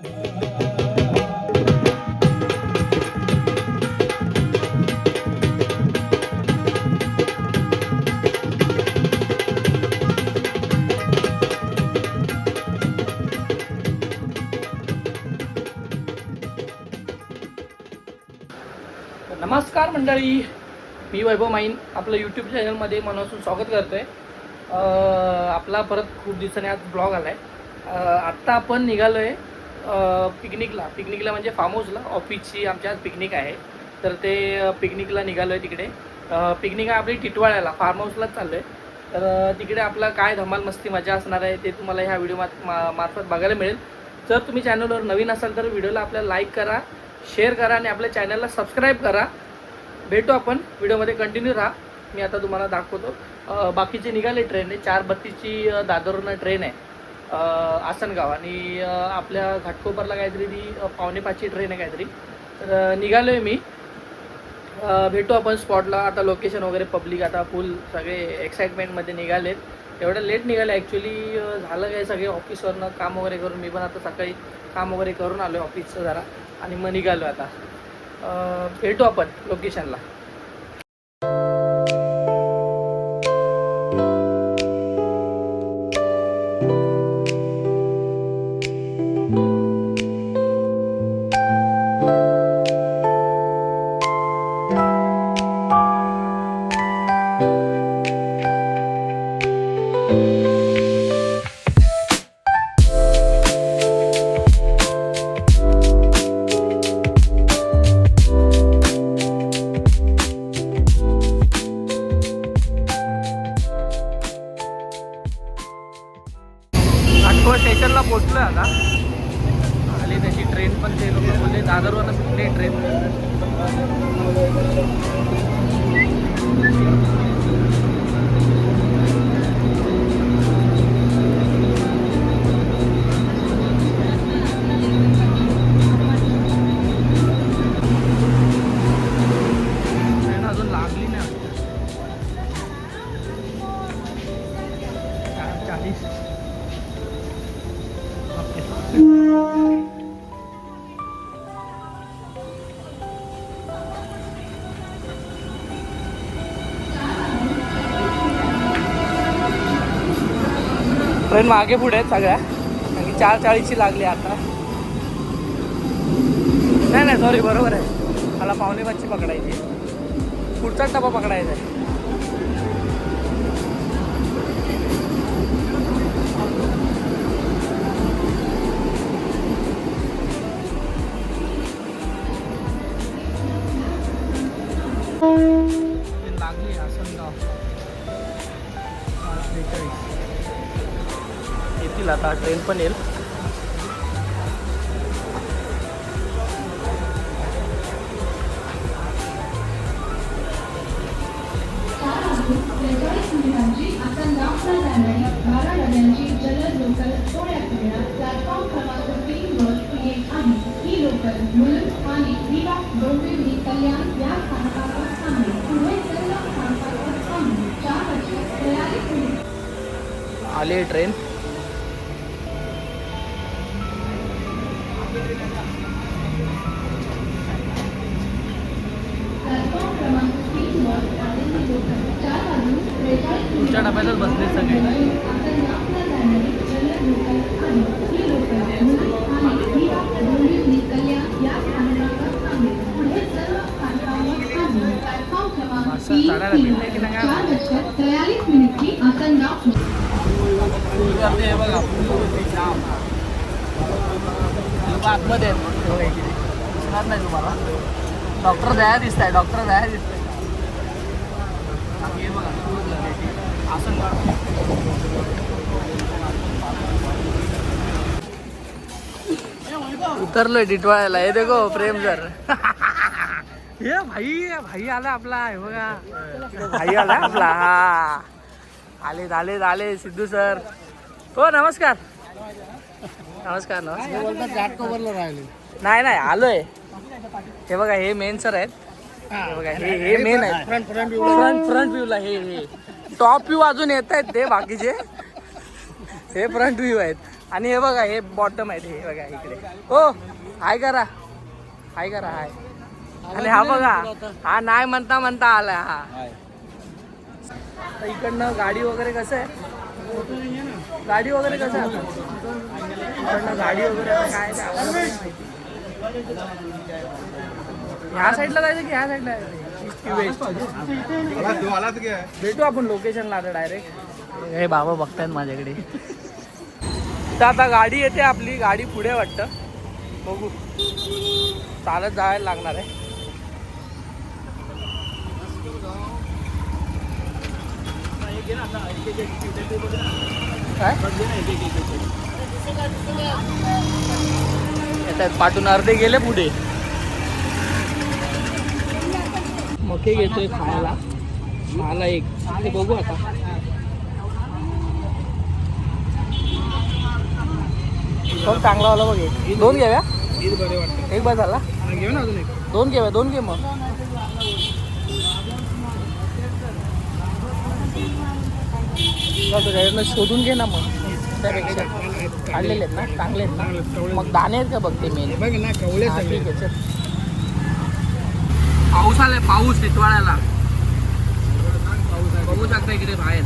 नमस्कार मंडळी, मी वैभव माईन आपलं यूट्यूब चॅनलमध्ये मनापासून स्वागत करतो आहे. आपला परत खूप दिवसांनी आज ब्लॉग आला आहे. आत्ता आपण निघालो आहे पिकनिकला म्हणजे फार्म हाऊसला. ऑफिसची आमच्या आज पिकनिक आहे, तर ते पिकनिकला निघालो आहे. तिकडे पिकनिक आहे आपली टिटवाळ्याला, फार्म हाऊसलाच चाललो आहे. तर तिकडे आपला काय धमाल मस्ती मजा असणार आहे ते तुम्हाला ह्या व्हिडिओ मार्फत बघायला मिळेल. जर तुम्ही चॅनलवर नवीन असाल तर व्हिडिओला आपल्याला लाईक करा, शेअर करा आणि आपल्या चॅनलला सबस्क्राईब करा. भेटू आपण व्हिडिओमध्ये, कंटिन्यू राहा. मी आता तुम्हाला दाखवतो. बाकीचे निघाले ट्रेन आहे, 4:32ची दादरवरून ट्रेन आहे आसनगाव, आणि आपल्या घाटकोपरला काहीतरी ती 4:45ची ट्रेन आहे काहीतरी. तर निघालो आहे मी. भेटू आपण स्पॉटला. आता लोकेशन वगैरे पब्लिक आता फुल सगळे एक्साइटमेंटमध्ये निघालेत. एवढं लेट निघाले ॲक्च्युली. झालं काय, सगळे ऑफिसवरनं काम वगैरे करून, मी पण आता सकाळी काम वगैरे करून आलो आहे ऑफिसचं जरा, आणि मग निघालो आता. भेटू आपण लोकेशनला. स्टेशनला पोचलो आता. आली त्याची ट्रेन, पण ते लोक बोलले दादरवरून सुटली ट्रेन. ट्रेन अजून लागली नाही. 4:40. ट्रेन मागे पुढे आहेत सगळ्या, आणि 4:40ची लागली आता. नाही सॉरी, बरोबर आहे. मला 4:45ची पकडायची, पुढचा डबा पकडायचा आहे. लागली आसनगाव 43. येतील आता, ट्रेन पण येईल. आली ट्रेन. तुमच्या डब्यातच बसले सगळे. आतमध्ये दिसणार नाही तुम्हाला. डॉक्टर दया दिसत आहे, डॉक्टर दया दिसत आहे. उतरलोय टिटवाळ्याला. हे देखो प्रेम सर. हे भाई आला आपला, हे बघा भाई आला आपला. हा आले सिद्धू सर. हो नमस्कार. नमस्कार. घाटकोपरला राहिले. नाही आलोय. हे बघा, हे मेन सर आहेत. हे बघा, हे मेन आहे. फ्रंट व्ह्यूला हे टॉप व्ह्यू अजून येत आहेत ते बाकीचे. हे फ्रंट व्ह्यू आहेत. आणि हे बघा हे बॉटम आहे हे बघा इकडे. हो हाय करा हाय करा हाय. आणि हा बघा हा नाही म्हणता म्हणता आला हा. इकडनं गाडी वगैरे कसं आहे गाडी वगैरे कसं आहे इकडनं गाडी वगैरे आता काय ते आम्हाला नाही माहिती. ह्या साईडला जायचं की ह्या साईडला भेटू आपण लोकेशनला आता डायरेक्ट. हे बाबा बघतायत माझ्याकडे. तर आता गाडी येते आपली गाडी पुढे वाटतं बघू चालत जायला लागणार आहे. काय येतात पाठून अर्धे गेले पुढे. मके घेतोय खायला मला एक ते बघू आता. खूप चांगला वाला बघ. दोन घेऊया एक बस झाला घेऊ ना अजून एक दोन घेऊया दोन घे मग. त्याच्याकडनं शोधून घे ना मग त्यापेक्षा काढलेले आहेत ना चांगले आहेत ना मग दाणे आहेत का बघते मेन. पाऊस आलाय पाऊस टिटवाळ्याला बघू शकता इकडे बाहेर.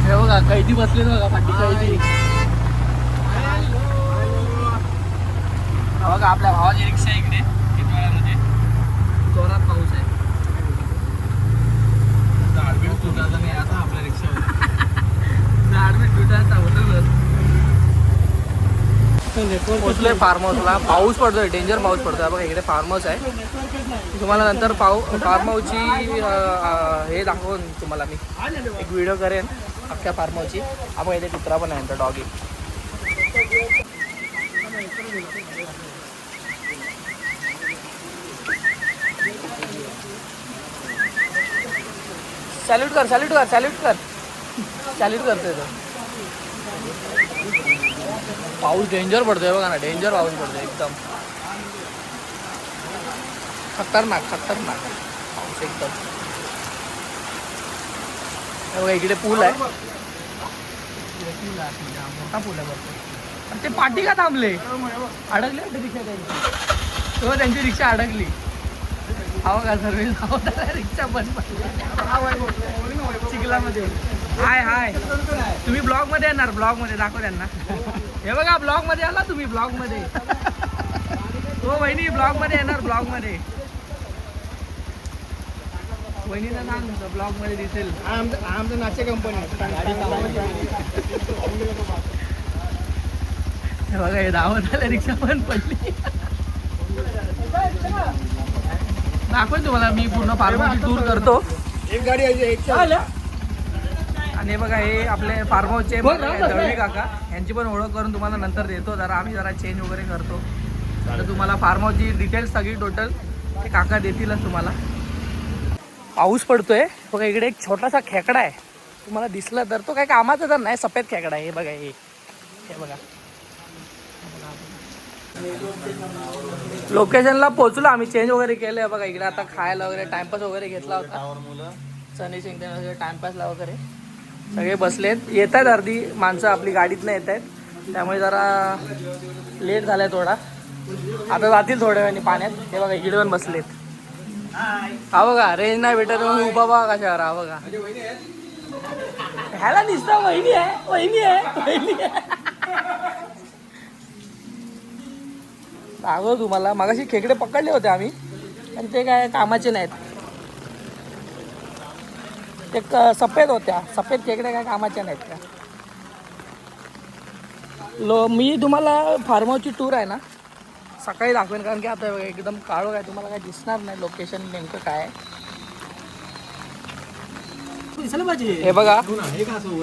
हे बघा कैदी बसले बघा पाठी कैदी. बघा आपल्या भावाची रिक्षा इकडे टिटवाळ्यामध्ये जोरात पाऊस आहे. झाडबीड तुटायचा नाही आता आपल्या रिक्षावर. झाडबीड तुटायचा होतं. पोचलोय फार्म हाऊसला. पाऊस पडतोय डेंजर पाऊस पडतोय बघा इकडे फार्म हाऊस आहे. तुम्हाला नंतर फार्म हाऊसची हे दाखवून तुम्हाला मी एक व्हिडिओ करेन अख्ख्या फार्म हाऊसची. आपण इथे कुत्रा पण आहे नंतर डॉगी. सॅल्यूट कर सॅल्यूट कर सॅल्यूट कर सॅल्यूट करतोय तो. पाऊस डेंजर पडतोय बघा ना डेंजर पाऊस पडतोय एकदम खतरनाक खतरनाक पाऊस एकदम. बघा इकडे पूल आहे मोठा पूल आहे बघतो. आणि ते पाठी का थांबले अडकले रिक्षा त्यांची तेव्हा त्यांची रिक्षा अडकली. हा बघा सर्व रिक्षा बंद पडली चिखलामध्ये. हाय हाय तुम्ही ब्लॉग मध्ये येणार ब्लॉग मध्ये दाखव त्यांना. हे बघा ब्लॉग मध्ये आला तुम्ही ब्लॉग मध्ये. हो वहिनी ब्लॉग मध्ये येणार ब्लॉग मध्ये. वहिनीला सांग ब्लॉग मध्ये दिसेल. आमचं नाचे कंपनी. हे बघा हे धावत आले रिक्षा पण पडली. दाखवेल तुम्हाला मी पूर्ण फार्महाऊसची टूर करतो. एक गाडी आणि हे बघा हे आपले फार्म हाऊसचे दळवी काका यांची पण ओळख करून तुम्हाला नंतर देतो. जरा आम्ही जरा चेंज वगैरे करतो तर तुम्हाला फार्म हाऊसची डिटेल्स सगळी टोटल ते काका देतीलच तुम्हाला. पाऊस पडतोय बघा इकडे एक छोटासा खेकडा आहे तुम्हाला दिसला तर तो काही कामाचा तर नाही. सफेद खेकडा आहे हे बघा हे बघा. लोकेशनला पोहोचलो आम्ही चेंज वगैरे केलं बघा इकडे. आता खायला वगैरे टाइमपास वगैरे घेतला होता सनी सिंग वगैरे टाइमपासला वगैरे सगळे बसलेत. येत आहेत अर्धी माणसं आपली गाडीतनं येत आहेत त्यामुळे जरा लेट झालाय थोडा. आता जातील थोड्या वेळाने पाण्यात. हे बघा इकडे पण बसलेत. हा बघा रेंज नाही भेटत म्हणून उभा बघा कशावर. हा बघा ह्याला दिसतं वहिनी आहे वहिनी आहे वहिनी आहे. सांगू तुम्हाला मगाशी खेकडे पकडले होते आम्ही आणि ते काय कामाचे नाहीत. ते सफेद होत्या सफेद खेकडे काय कामाच्या नाहीत का. मी तुम्हाला फार्म हाऊसची टूर आहे ना सकाळी दाखवेन कारण की आता एकदम काळोख आहे तुम्हाला काय दिसणार नाही लोकेशन नेमकं काय आहे. हे बघा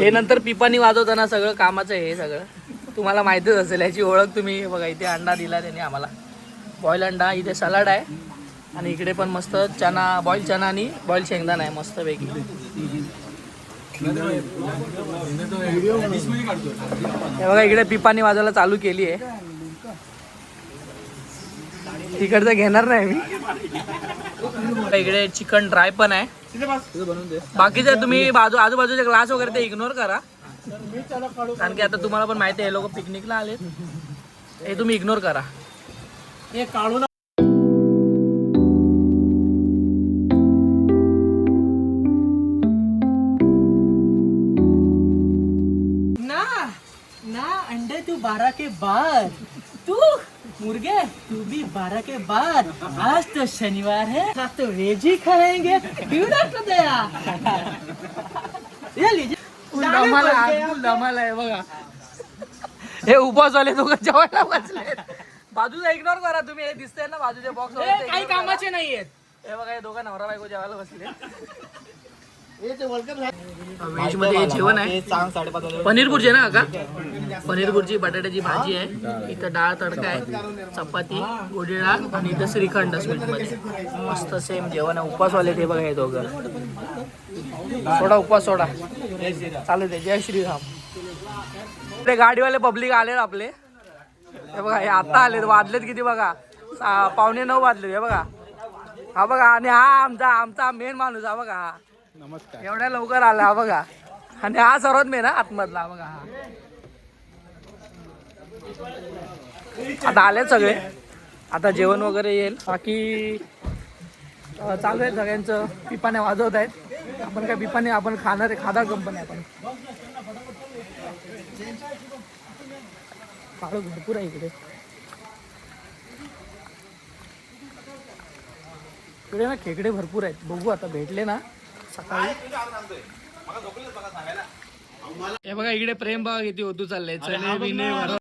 हे नंतर पिपाणी वाजवताना सगळं कामाचं आहे. हे सगळं तुम्हाला माहितीच असेल याची ओळख तुम्ही. बघा इथे अंडा दिला त्याने आम्हाला बॉईल अंडा. इथे सलाड आहे आणि इकडे पण मस्त चना बॉईल चना आणि बॉईल शेंगदाणा आहे मस्त पैकी. हे बघा इकडे पिपाणी वाजायला चालू केली आहे. तिकडचं घेणार नाही मी. इकडे चिकन ड्राय पण आहे बाकीचे तुम्ही आजूबाजूचे क्लास वगैरे ते इग्नोर करा, कारण की आता तुम्हाला पण माहिती आहे हे लोक पिकनिकला आलेत, हे तुम्ही इग्नोर करा. हे काढू ना. ना अंडे तू 12 के बाद, तू मुर्गे तू भी 12 के बाद. आज तो शनिवार है, आज तो वेज ही खाएंगे. क्यों डॉक्टर दया? ये लीजिए. धमाल आहे बघा. हे उपवासवाले दोघं जेवायला बसले. बाजूला इग्नोर करा तुम्ही, हे दिसतंय ना बाजूचे बॉक्स काही कामाचे नाहीयेत. हे बघा, हे दोघं नवरा बायको जेवायला बसले. व्हेज मध्ये हे जेवण आहे, पनीर भुर्जी आहे ना काका, पनीर भुर्जी, बटाट्याची भाजी आहे, इथं डाळ तडका आहे, चपाती, गोडी डाळ आणि इथं श्रीखंड स्वीट मध्ये. मस्त सेम जेवण आहे. उपवासवाले ते बघा हे दोघं. सोडा उपवास सोडा चालू दे. जय श्रीराम. ते गाडीवाले पब्लिक आले आपले, हे बघा हे आता आलेत. वाजलेत किती बघा, 8:45 वाजले. हे बघा, हा बघा. आणि हा आमचा मेन माणूस, हा बघा. नमस्कार. एवढ्या लवकर आला हा बघा. आणि हा सर्वात मेन आतमधला, हा बघा. हा आता आलेत सगळे, आता जेवण वगैरे येईल. बाकी चालू आहे सगळ्यांचं. पिपाने वाजवत आहेत. आपण काय पिपाने आपण खादार कंपनी आपण. काळू भरपूर आहे इकडे. इकडे ना खेकडे भरपूर आहेत. बघू आता भेटले ना सकाळी. हे बघा इकडे प्रेम बघा किती होतू चाललंय. चले बिने इथं आहे.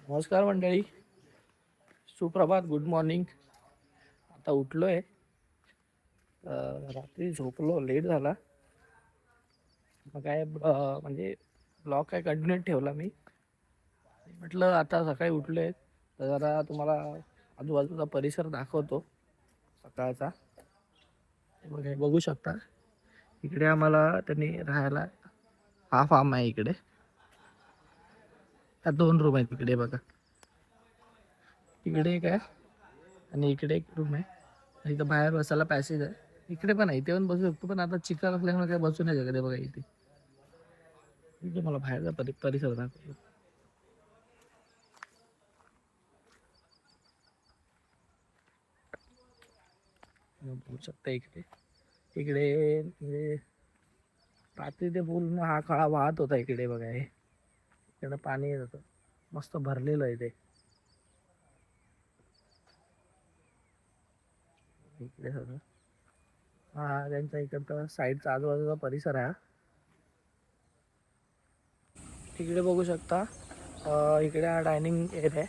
नमस्कार मंडळी, सुप्रभात, गुड मॉर्निंग. आता उठलो आहे. रात्री झोपलो, लेट झाला. मग काय म्हणजे ब्लॉग काय कंटिन्यू ठेवला मी. म्हटलं आता सकाळी उठलो आहे तर जरा तुम्हाला आजूबाजूचा परिसर दाखवतो सकाळचा. हे बघू शकता, इकडे आम्हाला त्यांनी राहायला हा फार्म आहे. इकडे ह्या 2 रूम आहेत. इकडे बघा, इकडे एक आहे आणि इकडे एक रूम आहे. इथं बाहेर बसायला पॅसेज आहे. इकडे पण आहे, इथे पण बसू शकतो, पण आता चिखल असल्यामुळे काय बसू नाही शकत. बघा इथे मला बाहेरचा परिसर दाखवतो. बघू शकता इकडे म्हणजे रात्री ते पूर्ण हा खळा वाहत होता. इकडे बघा, हे इकडे पाणी येत होतं, मस्त भरलेलं आहे ते. इकडे सगळं हा त्यांचा इकडचा साईडचा आजूबाजूचा परिसर आहे. इकडे बघू शकता, इकडे हा डायनिंग एरिया आहे.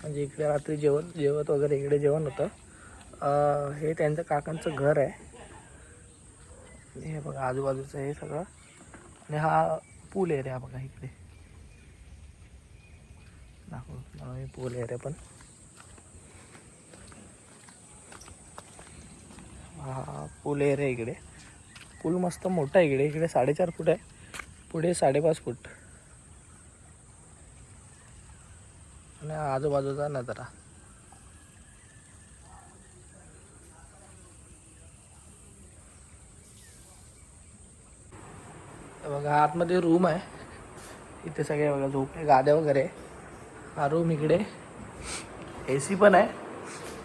म्हणजे इकडे रात्री जेवत वगैरे इकडे जेवण होतं. हे त्यांचं काकांचं घर आहे. हे बघा आजूबाजूचं हे सगळं. आणि हा पूल एरिया बघा, इकडे दाखवतो पूल एरिया. पण हा पूल एरिया इकडे. पूल मस्त मोठा आहे इकडे. इकडे 4.5 फूट आहे, पुढे 5.5 फूट. आणि आजूबाजूचा नजारा बघा. आतमध्ये रूम आहे, इथे सगळे बघा झोपले, गाद्या वगैरे. हा रूम इकडे, AC पण आहे.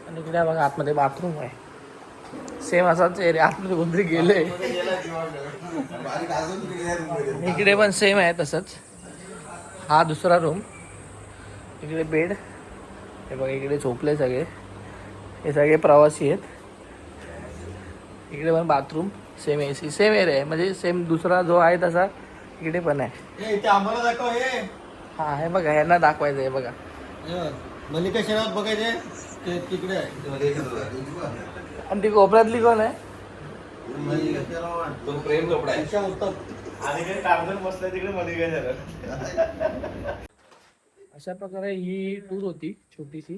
आणि इकडे बघा आतमध्ये बाथरूम आहे. सेम असाच एरिया. आतमध्ये कोणतरी गेले. इकडे पण सेम आहे तसंच. हा दुसरा रूम. इकडे बेड. हे बघा इकडे झोपले सगळे, हे सगळे प्रवासी आहेत. इकडे पण bathroom, same AC, same area आहे. म्हणजे सेम दुसरा जो आहे तसा इकडे पण आहे. आम्हाला दाखव हे. हा हे बघा, ह्यांना दाखवायचं आहे बघा. मल्लिका शेरावत बघायचे ते तिकडे आहे. आणि ती कोपऱ्यातली कोण आहे? प्रेम कपडा आहे. अशा प्रकारे ही टूर होती छोटीशी.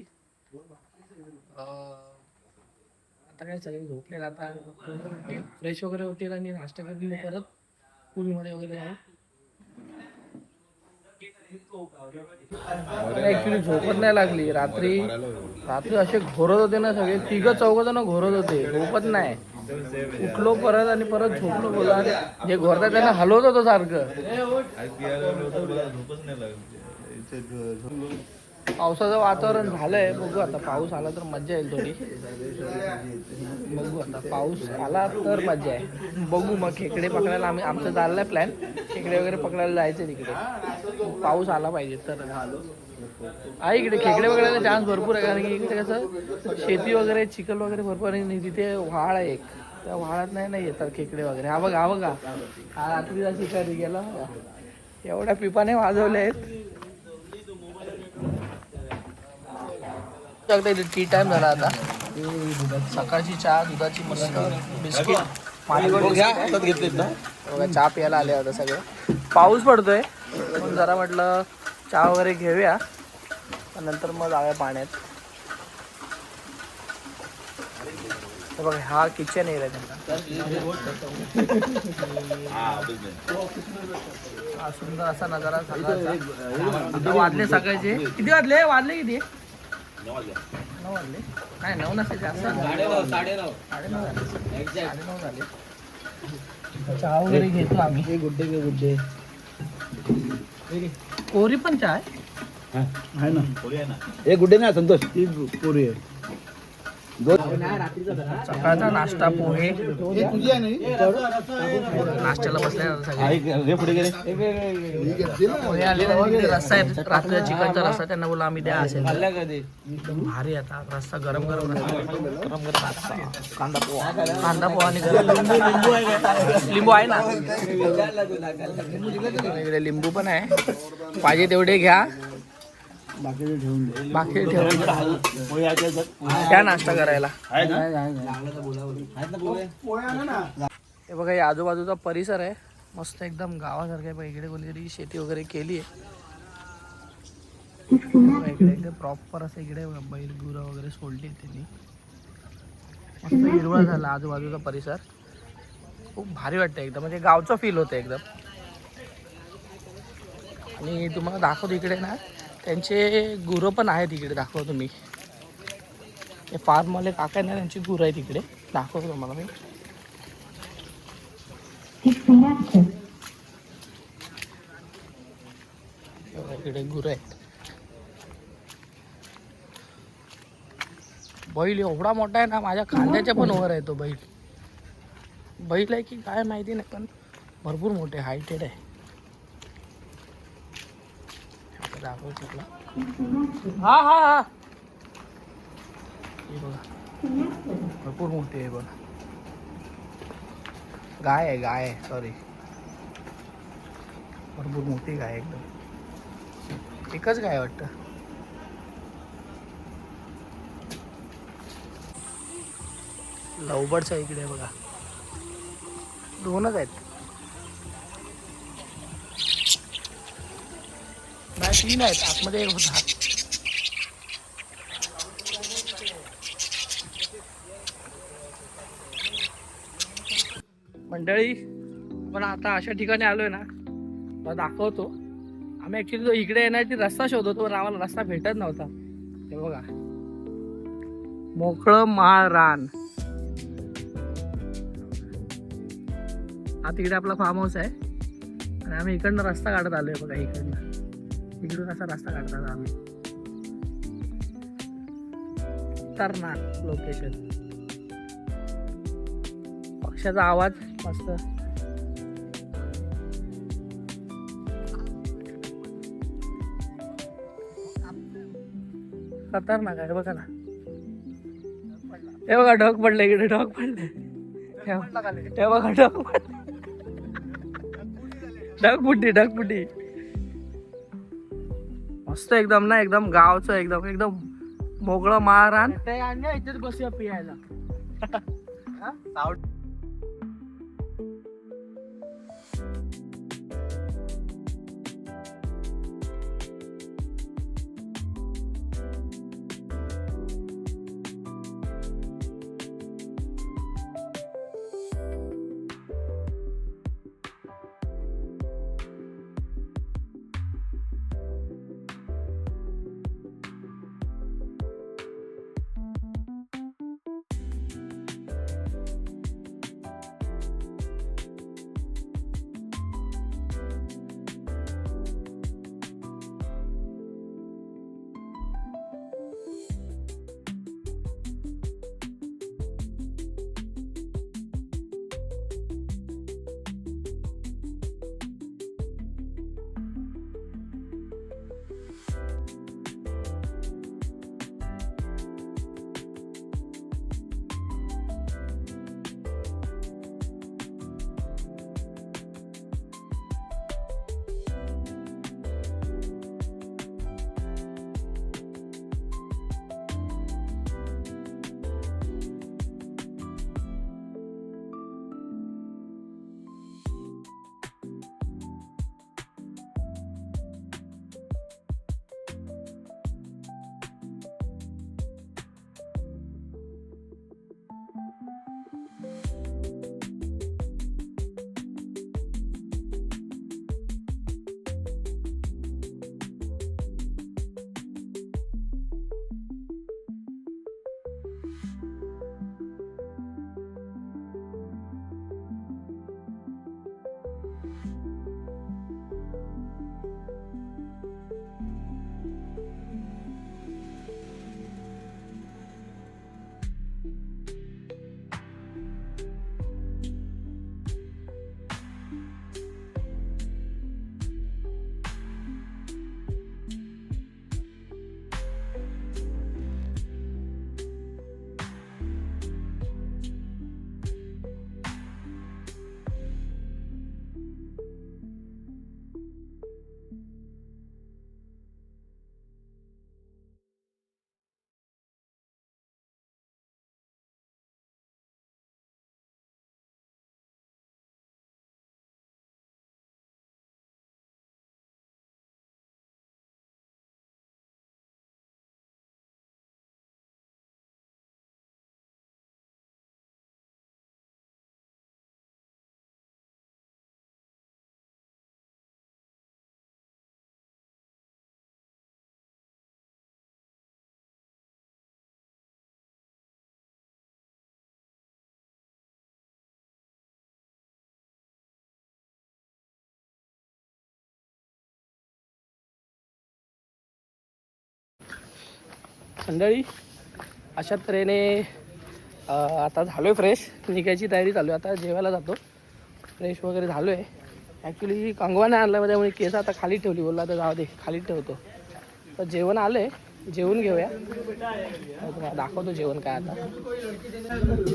आता काय सगळे झोपले. आता फ्रेश वगैरे होतील आणि नाश्ता करतील, परत पूलमध्ये वगैरे जाऊ. ऍक्च्युली झोपत नाही लागली. रात्री असे घोरत होते ना, सगळे 3-4 घोरत होते. झोपत नाही. उठलो परत आणि परत झोपलो. बोला जे घोरतात त्यांना हलवत होतो सारखं. पावसाचं वातावरण झालंय, बघू आता. पाऊस आला तर मज्जा येईल थोडी. बघू आता, पाऊस आला तर मज्जा आहे. बघू मग खेकडे पकडायला आमचं चाललंय प्लॅन. खेकडे वगैरे पकडायला जायचं तिकडे. पाऊस आला पाहिजे तर. आहे इकडे खेकडे वगैरे चान्स भरपूर आहे, कारण की इकडे कसं शेती वगैरे चिखल वगैरे भरपूर आहे आणि तिथे व्हाळ आहे एक, त्या व्हाळात नाही येतात खेकडे वगैरे. हा बघा हा रात्रीचा शिकारी गेला बघा. एवढ्या पिपाने वाजवले आहेत. इथे टी टाइम झाला आता. सकाळची चहा, दुधाची मस्त बिस्किट, घेतलेत ना बघा. चहा प्यायला आले आता सगळे. पाऊस पडतोय पण जरा म्हटलं चहा वगैरे घेऊया, नंतर मग जाऊया पाण्यात. हे बघा हा किचन एरिया त्यांचा. हा सुंदर असा नजारा सकाळचा. वाजले सकाळचे किती वाजले? वाजले किती? 9 वाजले. नाही 9 नसेल, जास्त 9:30 झाले. चहा वगैरे घेतो आम्ही. गुड्डे कोरी पण चहा आहे ना. एक गुड्डे ना संतोष, ती पोरी आहे. सकाळचा नाश्ता पोहे. नाश्त्याला बसल्या पोहे आले. रस्सा आहे, रात्रीचा चिकनचा रस्सा. त्यांना बोला आम्ही द्या असेल भारी. आता रस्सा गरम गरम रस्सा, कांदा पोहा आणि लिंबू आहे ना. इकडे लिंबू पण आहे, पाहिजे तेवढे घ्या, बाकी ठेवून त्या नाश्ता करायला. हे बघा हे आजूबाजूचा परिसर आहे मस्त एकदम गावासारखं आहे. इकडे कोणीतरी शेती वगैरे केली आहे. इकडे एकदम प्रॉपर असं इकडे बैल गुरं वगैरे सोडली त्यांनी. मस्त हिरवळ झाला आजूबाजूचा परिसर. खूप भारी वाटतं एकदम, म्हणजे गावचं फील होतं एकदम. आणि तुम्हाला दाखवतो इकडे ना त्यांचे गुरं पण आहेत इकडे, दाखवतो मी. हे फार्मवाले काका ना, त्यांची गुरं आहेत इकडे, दाखवतो तुम्हाला मी. इकडे गुरं आहेत. बैल एवढा मोठा आहे ना, माझ्या खांद्याच्या पण वर आहे तो बैल. बैल आहे की काय माहिती नाही, पण भरपूर मोठे हायटेड आहे. दाखवतो तुला. हा हा हा हे बघा भरपूर मोठी आहे बघा. गाय आहे सॉरी, भरपूर मोठी गाय आहे एकदम. एकच गाय वाटतं. लवबर्ड्स आहे इकडे बघा, 2च आहेत. नाही 3 आहेत, आतमध्ये एक होता. मंडळी पण आता अशा ठिकाणी आलोय ना, मला दाखवतो. आम्ही ऍक्च्युली तो इकडे येण्याची रस्ता शोधतो, पण आम्हाला रस्ता भेटत नव्हता. हे बघा मोकळं माळ रान. हा तिकडे आपला फार्म हाऊस आहे आणि आम्ही इकडनं रस्ता काढत आलोय बघा. इकडून असा रस्ता काढतात आम्ही. खतरनाक लोकेशन. पक्ष्याचा आवाज मस्त. खतरनाक आहे बघा ना. हे बघा ढग पडले इकडे, ढग पडले. हे बघा ढगफुटी. मस्त एकदम ना, एकदम गावचं एकदम मोकळं माळरान. इथेच बसूया पियायला. मंडळी अशा तऱ्हेने आता झालो आहे फ्रेश, निघायची तयारी चालू आहे. आता जेवायला जातो. फ्रेश वगैरे झालो आहे. ॲक्च्युली कंगवा नाही आणला त्यामुळे केस आता खाली ठेवली. बोलला तर जाऊ दे खाली ठेवतो. तर जेवण आलं आहे, जेवून घेऊया. तुम्हाला दाखवतो जेवण काय आता.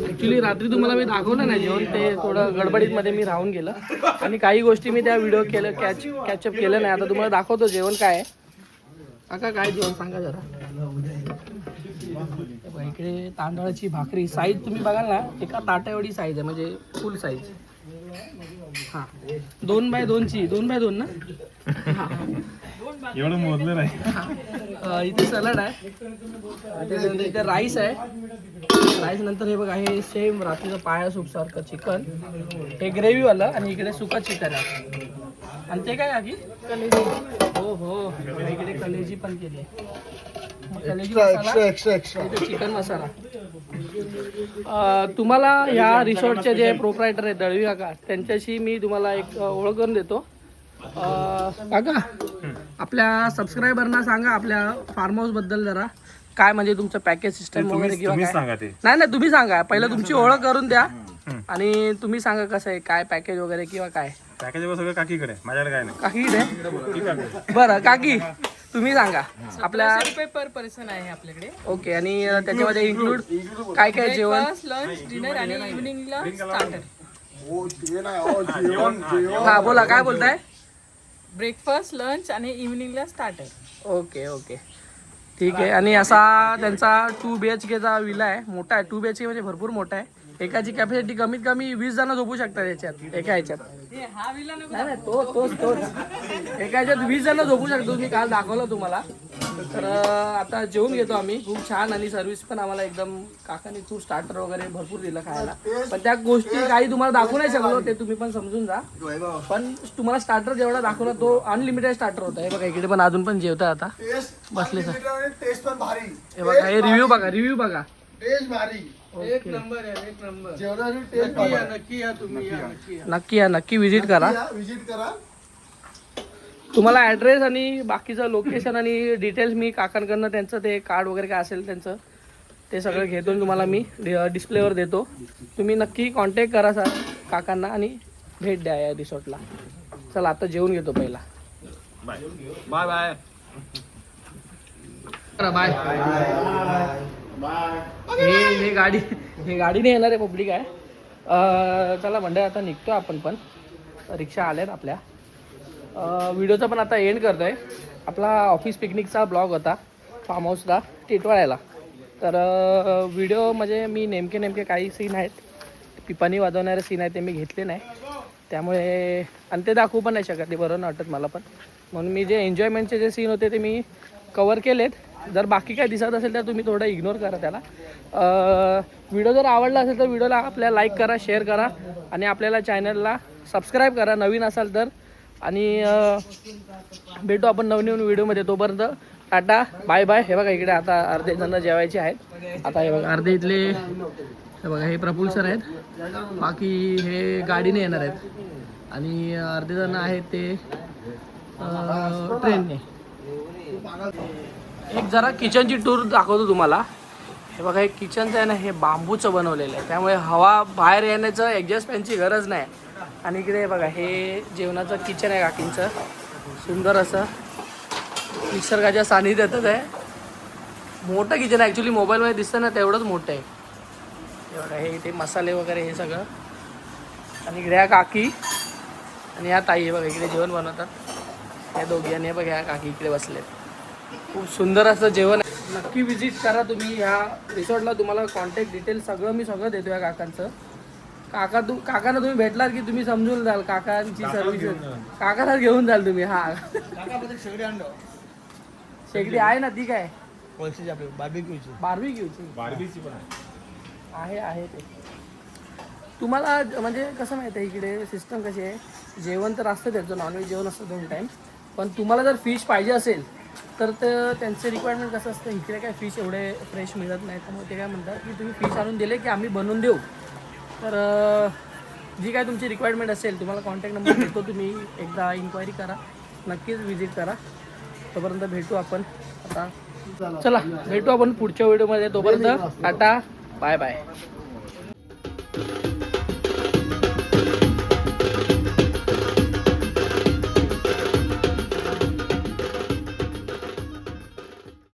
ॲक्च्युली रात्री तुम्हाला मी दाखवलं नाही जेवण, ते थोडं गडबडीतमध्ये मी राहून गेलं आणि काही गोष्टी मी त्या व्हिडिओ कॅचअप केलं नाही. आता तुम्हाला दाखवतो जेवण काय आहे. काका काय जेवण सांगा जरा. इकडे तांदळाची भाकरी साईज तुम्ही बघाल ना, एका ताट्यावडी साईज आहे, म्हणजे फुल साईज. हां 2x2ची 2x2 ना. एवढं मोजलं नाही. इथे सलाड आहे, त्याच्यानंतर इथे राईस आहे. राईस नंतर हे बघा, हे सेम रात्रीचं पाया सूप सारखं चिकन, हे ग्रेव्हीवालं, आणि इकडे सुका चिकन आहे. आणि ते काय आधी कलेजी. हो हो, इकडे कलेजी पण केली आहे. कलेजी मसाला, इथे चिकन मसाला. तुम्हाला ह्या रिसॉर्टचे जे प्रोप्रायटर आहेत दळवी काका, त्यांच्याशी मी तुम्हाला एक ओळख करून देतो. काका आपल्या सबस्क्रायबरना सांगा आपल्या फार्म हाऊस बद्दल जरा, काय म्हणजे तुमचं पॅकेज सिस्टम वगैरे किंवा काय. सांगा ते. नाही तुम्ही सांगा पहिलं, तुमची ओळख करून द्या आणि तुम्ही सांगा कसं आहे, काय पॅकेज वगैरे किंवा काय. पॅकेज सगळं काकीकडे, माझ्याकडे काय नाही. काकीकडे. बरं काकी तुम्ही सांगा आपल्या. रुपये पर पर्सन आहे आपल्याकडे. ओके, आणि त्याच्यामध्ये इन्क्लूड काय काय जेवण. लंच, डिनर आणि इव्हनिंगला स्टार्टर. हा बोला काय बोलताय. ब्रेकफास्ट, लंच आणि इव्हनिंगला स्टार्टर. ओके ओके ठीक आहे. आणि असा त्यांचा 2 BHKचा विला आहे, मोठा आहे. 2 BHK म्हणजे भरपूर मोठा आहे. एकाची कॅपॅसिटी कमीत कमी 20 जण झोपू शकतात याच्यात, एका ह्याच्यात. हा विला नको. नाही तोच एका ह्याच्यात 20 जण झोपू शकतो. मी काल दाखवलं तुम्हाला. तर आता जेवून घेतो आम्ही. खूप छान, आणि सर्व्हिस पण आम्हाला एकदम, काकाने खूप स्टार्टर वगैरे भरपूर दिलं खायला. पण त्या गोष्टी काही तुम्हाला दाखवू नाही शकलो, ते तुम्ही पण समजून जा. पण तुम्हाला स्टार्टर जेवढा दाखवला तो अनलिमिटेड स्टार्टर होता. हे बघा इकडे पण अजून पण जेवतात आता बसले सर. टेस्ट पण भारी. हे बघा, हे रिव्ह्यू बघा. टेस्ट भारी. एक नंबर आहे, एक नंबर. जेवणाची टेस्ट नक्की या तुम्ही, नक्की विजिट करा. विजिट करा. तुम्हाला ॲड्रेस आणि बाकीचं लोकेशन आणि डिटेल्स मी काकांकडनं, त्यांचं ते कार्ड वगैरे काय असेल त्यांचं, ते सगळं घेतो तुम्हाला मी डिस्प्लेवर देतो. तुम्ही नक्की कॉन्टॅक्ट करा सर काकांना आणि भेट द्या या रिसॉर्टला. चला आता जेवून घेतो पहिला. Bye bye bye bye. हे गाडीने येणार आहे, पब्लिक आहे. चला मंडळ आता निघतो आपण पण. रिक्षा आल्यात आपल्या. व्हिडिओचा पण आता एंड करतो आहे. आपला ऑफिस पिकनिकचा ब्लॉग होता फार्म हाऊसला टिटवाळ्याला. तर व्हिडिओ म्हणजे मी नेमके काही सीन आहेत, पिपाणी वाजवणारे सीन आहेत, ते मी घेतले नाही. त्यामुळे आणि ते दाखवू पण नाही शकत, ते बरोबर नाही वाटत मला पण. म्हणून मी जे एन्जॉयमेंटचे जे सीन होते ते मी कवर केलेत. जर बाकी काय दिसत असेल तर तुम्ही थोडं इग्नोर करा त्याला. व्हिडिओ जर आवडला असेल तर व्हिडिओला आपल्याला लाईक करा, शेअर करा आणि आपल्याला चॅनलला सबस्क्राईब करा नवीन असाल तर. आणि भेटू आपण नवीन व्हिडिओमध्ये. तोपर्यंत टाटा बाय बाय. हे बघा इकडे आता अर्धे जण जेवायचे आहेत. आता हे बघा अर्धे इथले, हे बघा हे प्रफुल्ल सर आहेत, बाकी हे गाडीने येणार आहेत आणि अर्धे जण आहेत ते ट्रेनने. एक जरा किचनची टूर दाखवतो तुम्हाला. हे बघा हे किचनचं आहे ना, हे बांबूचं बनवलेलं आहे, त्यामुळे हवा बाहेर येण्याचं ॲडजस्ट फॅनची गरज नाही. आणि इकडे बघा हे जेवणाचं किचन आहे काकींचं, सुंदर असं निसर्गाच्या सानिध्यातच आहे. मोठं किचन आहे, ॲक्च्युली मोबाईलमध्ये दिसतं ना तेवढंच मोठं आहे. हे बघा हे इथे मसाले वगैरे हे सगळं. आणि इकडे ह्या काकी आणि ह्या ताई, हे बघा इकडे जेवण बनवतात ह्या दोघी. आणि हे बघा ह्या काकी इकडे बसलेत. खूप सुंदर असं जेवण आहे. नक्की विजिट करा तुम्ही ह्या रिसॉर्टला. तुम्हाला कॉन्टॅक्ट डिटेल्स सगळं देतो या काकांचं. काकांना तुम्ही भेटलात की तुम्ही समजून जाल काकांची सर्व्हिस. काकांना घेऊन जाल तुम्ही. हा शेगडी आहे ना, ती काय बार्बीक्यूची आहे ते. तुम्हाला म्हणजे कसं माहिती आहे इकडे सिस्टम कशी आहे, जेवण तर असतं त्याचं, नॉनव्हेज जेवण असतं 2 टाईम. पण तुम्हाला जर फिश पाहिजे असेल तर त्यांचे रिक्वायरमेंट कसं असतं, इकडे काय फिश एवढे फ्रेश मिळत नाही. त्यामुळे ते काय म्हणतात की तुम्ही फिश आणून दिले की आम्ही बनवून देऊ. तर जी काय तुमची रिक्वायरमेंट असेल, तुम्हाला कॉन्टॅक्ट नंबर देतो, तुम्ही एकदा इन्क्वायरी करा, नक्कीच विजिट करा. तोपर्यंत भेटू आपण. आता चला भेटू आपण पुढच्या व्हिडिओमध्ये. तोपर्यंत टाटा बाय बाय.